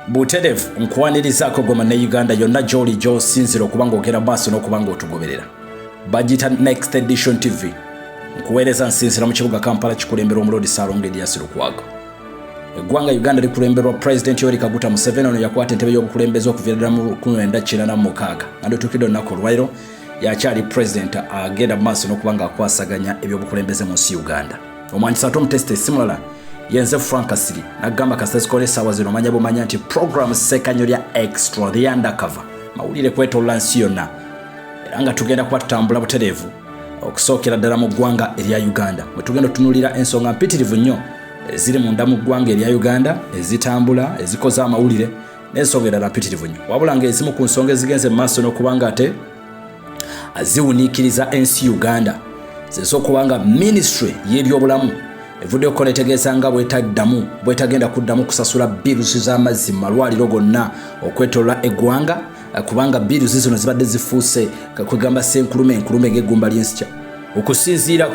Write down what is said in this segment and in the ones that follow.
buterevu nkwanirizaako goma ne Uganda yonna gy'oli gy'osinzira okubanga ogenda maaso n'okubanga otugoberera. Bagita Next Edition TV nkuweereza nsinzira mu kibuga Kampala kikulembera omulodi Ssaalongo Erias Lukwago. Eggwanga Uganda likulemberwa President Yoweri Kaguta Museveni ono yakwata entebe y'obukulembeze okuviira mu 1996 nga olunaku olwaleero yakyali president agenda maaso n'okubanga akwasaganya ebyobukulembeze mu nsi Uganda. Omwanyisa Tomuteste simulala yenze Frank Asiri nagamba kasazikole sawa zino manya bumanya nti program sekanyo lya extra the undercover mawulire kwetola nsi yonna era nga tugenda kuba tutambula butereevu okusookera ddala mu ggwanga erya Uganda bwe tugenda otunulira ensonga mpitirivu nnyo eziri munda mu ggwanga erya Uganda ezitambula ezikoza amawulire n'ensonga endala mpitirivu nnyo wabula ng'ezimu ku nsonga ezigenze mu maaso n'okubanga ate ziwuniikiriza ensi Uganda zez'okubanga ministry y'ebyobulamu evudde okukola etegeeza nga bwetagenda kuddamu kusasula bills z'amazzi mu malwaliro gonna okwetooloola eggwanga kubanga bills zino zibadde zifuuse kwegamba senkulume ng'eggumba ly'ensikya okusinziira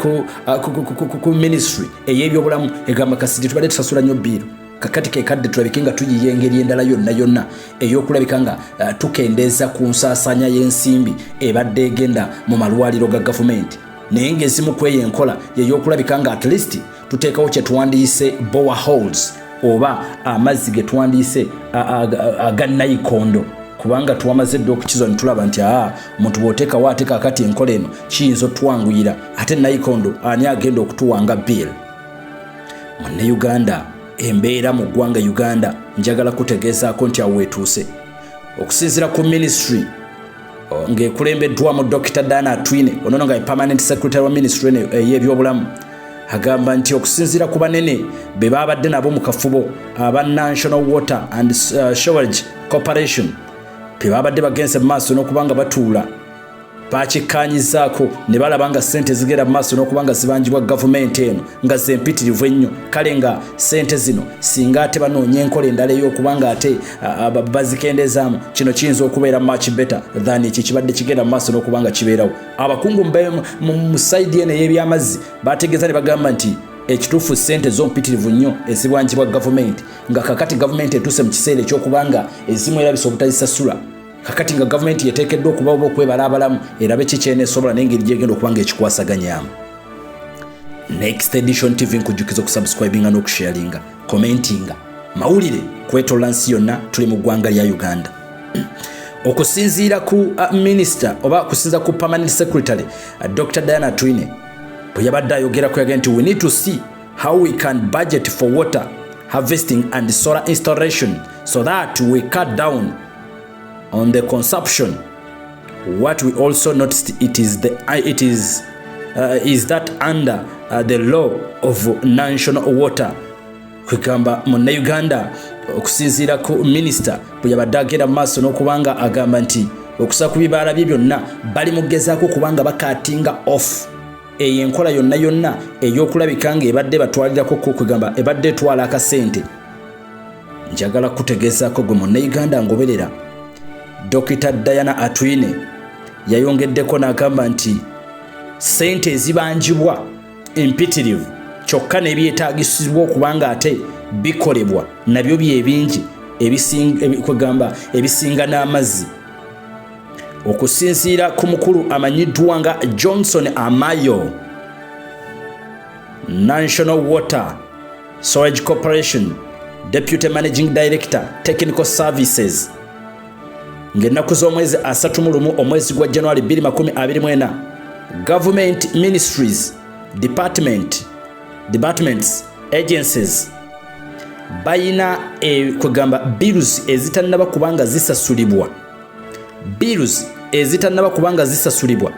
ku ministry ey'ebyobulamu egamba kasiti tubadde tusasula nnyo biiru kakati kekadde tulabike nga tuyiye engeri endala yonna ey'okulabika nga tukendeeza ku nsaasaanya y'ensimbi ebadde egenda mu malwaliro ga gavumenti naye ng'ezimu ku eyo enkola y'ey'okulabika nga at least tuteekawo kye tuwandiise boreholes oba amazzi ge tuwandiise aga nayikondo kubanga tuwamaze dde okukiza ne tulaba nti omuntu bw'oteekawo ate kaakati enkola eno kiyinza otwanguyira ate nayikondo ani agenda okutuwanga bill. Munnayuganda embeera mu ggwanga Uganda njagala kutegeezaako nti awo weetuuse okusinziira ku ministry ng'ekulembeddwamu Dr. Dana Atwine ono nga ye permanent secretary wa ministry ey'ebyobulamu agamba nti okusinziira ku banene be baabadde nabo mu kafubo aba National Water and Sewerage Corporation be baabadde bagenze mu maaso n'okubanga batuula bakikkaanyizaako ne balaba nga ssente zigenda mu maaso n'okubanga zibanjibwa gavumenti eno nga zempitirivu ennyo kale nga ssente zino singa ate banoonya enkola endala ey'okubanga ate bazikendezaamu kino kiyinza okubeera much better than ekyo kibadde kigenda mu maaso n'okubanga kibeerawo. Abakungu mu sayidi eno ey'ebyamazzi bategeeza ne bagamba nti ekituufu ssente zompitirivu nnyo ezibwanjibwa gavumenti nga kakati gavumenti etuuse mu kiseera eky'okubanga ezimu erabisa obutazisasula kakati nga gavumenti yeteekeddwa okubawo okwebala abalamu erabe kikyeneesobola n'engeri gyegenda okubanga ekikwasaganyaamu. Next Edition TV nkujjukiza okusubscribinga n'okusharinga commentinga mawulire kwetooloola nsi yonna tuli mu ggwanga lya Uganda. Okusinziira ku minister oba okusinziira ku permanent secretary Dr. Diana Atwine bwe yabadde ayogerako yagambye nti we need to see how we can budget for water harvesting and solar installation so that we cut down on the consumption. What we also noticed is that under the law of national water kwegamba Munnayuganda okusinziira ku minister bwe yabadde agenda mu maaso n'okubanga agamba nti okusa ku bibaala bye byonna bali mugezaako kubanga bakatinga off eyo enkola yonna ey'okulabika nga ebadde batwalirako kwegamba ebadde etwala akasente. Njagala kutegeezaako gwe Munnayuganda ngoberera Dr. Diana Atwine yayongeddeko n'agamba nti ssente ezibanjibwa empitirivu kyokka n'ebyetaagisibwa okubanga ate bikolebwa nabyo byebingi ebisinga n'amazzi. Okusinziira ku mukulu amanyiddwa nga Johnson Amayo, National Water Storage Corporation Deputy Managing Director Technical Services, ng'ennaku z'omwezi 31 omwezi gwa January 2024 government ministries departments agencies bayina kwegamba bills ezitannaba kubanga zisasulibwa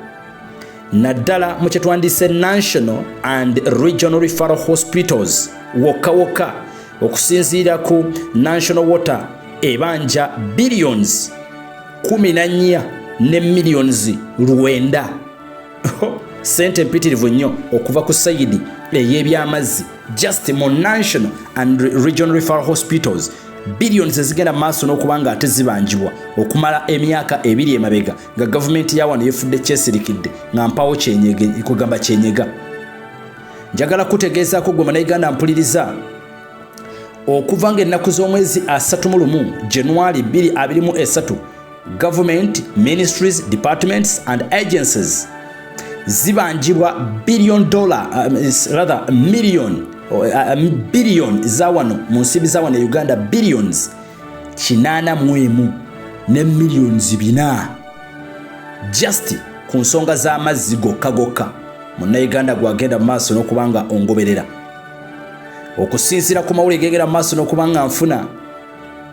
naddala mu kyetwandiise national and regional referral hospitals wokka okusinziira ku national water ebanja billions 14 ne millions 9 sente mpitirivu nnyo okuva ku sayidi ey'ebyamazzi just mu national and regional referral hospitals billions ezigenda maaso n'okubanga ate zibanjibwa okumala emyaka 2 emabega nga gavumenti ya wano yefudde kyesirikidde nga mpawo kugamba kyenyega. Njagala kutegeezaako gwe Munnayuganda mpuliriza okuva ng'ennaku z'omwezi 31 January 2023 government, ministries, departments and agencies zibanjibwa billion za wano mu nsimbi za wano Uganda billions 81 ne millions 4 just ku nsonga z'amazzi gokka munnayuganda gwagenda mu maaso n'okubanga ongoberera. Okusinziira ku mawulire gegera mu maaso n'okubanga nfuna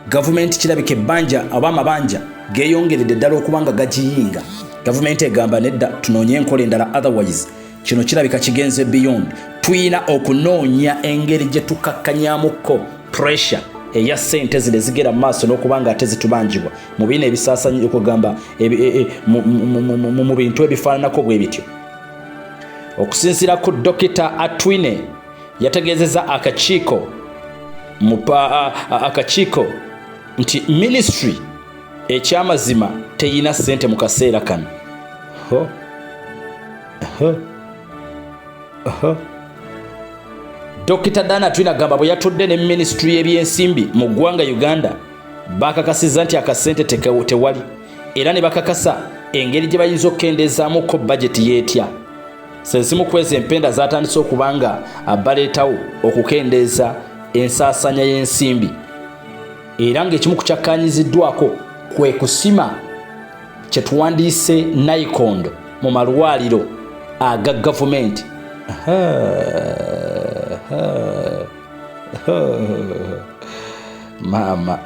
gavumenti kirabika ebbanja ab'amabanja geeyongeredde ddala okubanga gagiyinga. Gavumenti egamba nedda tunoonye enkola endala, otherwise kino kirabika kigenze beyond. Tuyina okunoonya engeri gye tukakkanyaamuko pressure eya ssente zino ezigera mu maaso n'okubanga ate zitubanjibwa mu bino ebisaasanyi okugamba mu bintu ebifaananako bwe bityo. Okusinziira ku Dr. Atwine yategeezezza akakiiko nti ministry ekyamazima teyina ssente mu kaseera kano. Dr. Dana Atwine agamba bwe yatudde ne ministry y'ebyensimbi mu ggwanga Uganda bakakasizza nti akasente tewali era ne bakakasa engeri gye bayinza okukendezaamuko bajeti yeetya. Sensimu kwezi empenda zatandise okubanga baleetawo okukendeeza ensaasanya y'ensimbi era ng'ekimu ku kyakkaanyiziddwako kwe kusima kye tuwandiise nayikondo mu malwaliro aga gavumenti. Maama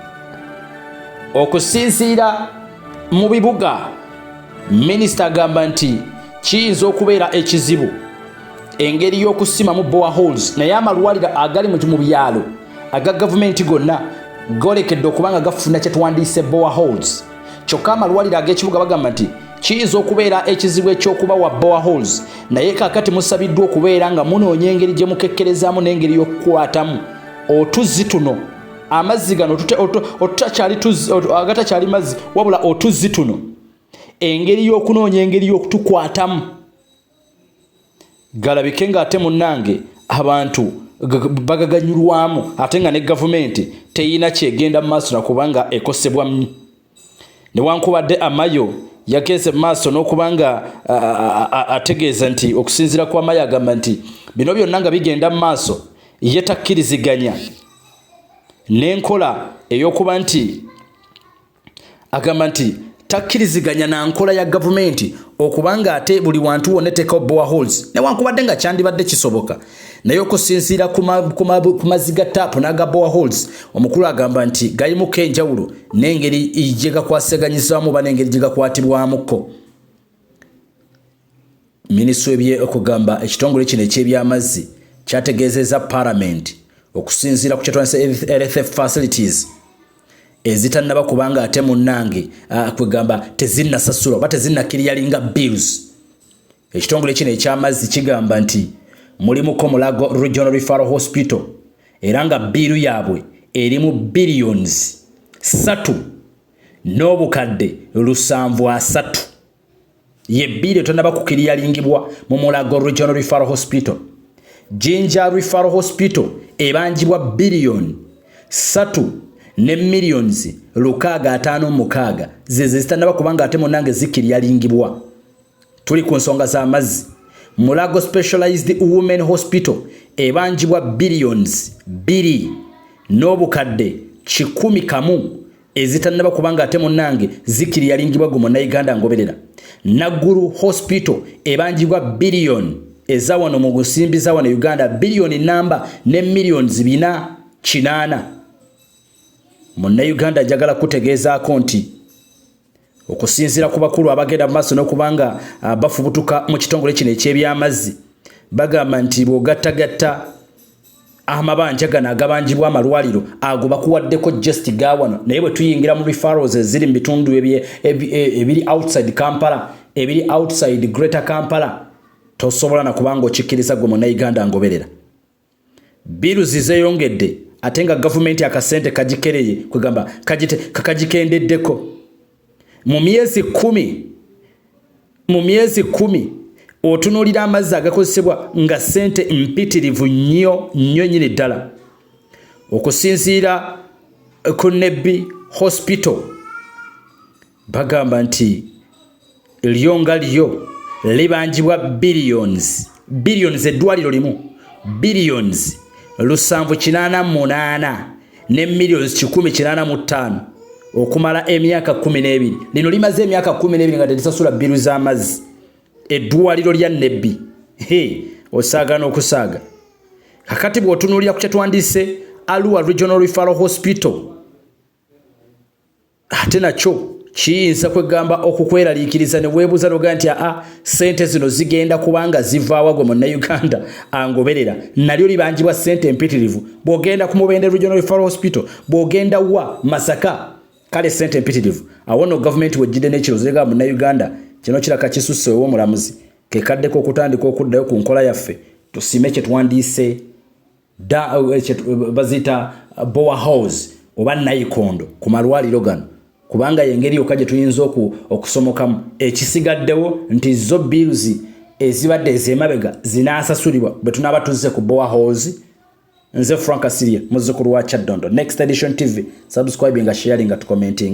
okusinziira mu bibuga minisita agamba nti kiyinza okubeera ekizibu engeri y'okusimamu boreholes naye amalwaliro agali mu byalo aga gavumenti gonna golekedde okubanga gafuna kye tuwandiise boreholes. Kyokka amalwaliro ag'ekibuga bagamba nti kiyinza okubeera ekizibu ekyokubawa boreholes naye kaakati musabiddwa okubeera nga munoonya engeri gye mukekkerezaamu n'engeri y'okukwatamu otuzzi tuno amazzi gano agatakyali mazzi wabula otuzzi tuno engeri y'okunoonya engeri y'okutukwatamu galabike ng'ate munnange abantu bagaganyulwamu ate nga ne gavumenti teyina kyegenda mu maaso nakubanga ekosebwa newankubadde amayo yagenze mu maaso n'okubanga ategeeza nti okusinziira ku amayo agamba nti bino byonna nga bigenda mu maaso ye takkiriziganya n'enkola ey'okuba nti agamba nti takkiriziganya na nkola ya gavumenti okubanga ate buli wantu wonna eteekawo boreholes newankubadde nga kyandibadde kisoboka naye okusinziira ku mazzi ga taapu n'aga boreholes omukulu agamba nti galimuko enjawulo n'engeri gye gakwasaganyizaamu oba n'engeri gye gakwatibwamuko. Minisitule okugamba ekitongole kino eky'ebyamazzi kyategeezezza Parliament okusinziira ku kyetwanise health facilities ezitannaba kubanga ate munnange kwegamba tezinnasasula oba tezinnakiriyalinga bills. Ekitongole kino ekyamazzi kigamba nti mulimuko Mulago Regional Referral Hospital era nga biiru yaabwe erimu billions 3 n'obukadde 730 ye biiru etannaba kukiriyalingibwa mu Mulago Regional Referral Hospital. Jinja Referral Hospital ebanjibwa billion 3 ne millions 656 zitannaba kubanga ate munnange zikiriyalingibwa. Tuli ku nsonga z'amazzi. Mulago Specialized Women Hospital ebanjibwa billions 2 n'obukadde 100 ezitannaba kubanga ate munnange zikiriyalingibwa gu munnayuganda ngoberera. Naggulu Hospital ebanjibwa billion eza wano mu nsimbi za wano Uganda billion namba ne millions 480. Munnayuganda njagala kutegeezaako nti okusinziira ku bakulu abagenda mu maaso n'okubanga bafubutuka mu kitongole kino eky'ebyamazzi bagamba nti bw'ogattagatta amabanja gano agabanjibwa amalwaliro ago bakuwaddeko just ga wano naye bwe tuyingira mu referrals eziri mu bitundu ebiri outside Kampala ebiri outside Greater Kampala tosobola na kubanga okikkiriza gwe munnayuganda ngoberera. Biiru zizeyongedde ate nga gavumenti akasente kagikereye kwegamba kakagikendeddeko mu myezi 10 otunuulira amazzi agakozesebwa nga ssente mpitirivu nnyo nyini ddala. okusinziira ku Nebbi Hospital bagamba nti lyonga lyo libanjibwa billions eddwaliro limu billions 788 ne millions 185 okumala emyaka 12 lino limaze emyaka 12 nga telisasula biru z'amazzi eddwaliro lya Nebbi osaaga n'okusaaga kakati bw'otunuulira ku kyetwandise Arua Regional Referral Hospital ate nakyo kiyinza kwegamba okukweraliikiriza ne weebuuza noga nti sente zino zigenda kubanga zivaawa gwe Munnayuganda angoberera nalyo libanjibwa sente empitirivu bw'ogenda ku Mubende Regional Referral Hospital bw'ogenda wa Masaka kale sente empitirivu awo no gavumenti wejjidde n'ekirozo ega Munnayuganda kino kiraka kisusse ow'omulamuzi kekaddeko okutandika okuddayo ku nkola yaffe tusime kyetwandiise bazita Boa House oba Nayikondo ku malwaliro gano kubanga yengeri yokka gye tuyinza okusomokamu ekisigaddewo nti zo bills ezibadde ez'emabega zinaasasulibwa bwe tunaaba tuzze ku Boa House. Nze Frank Asiria muzzukulu wa Kyaddondo. Next Edition TV, subscribing, sharing, commenting.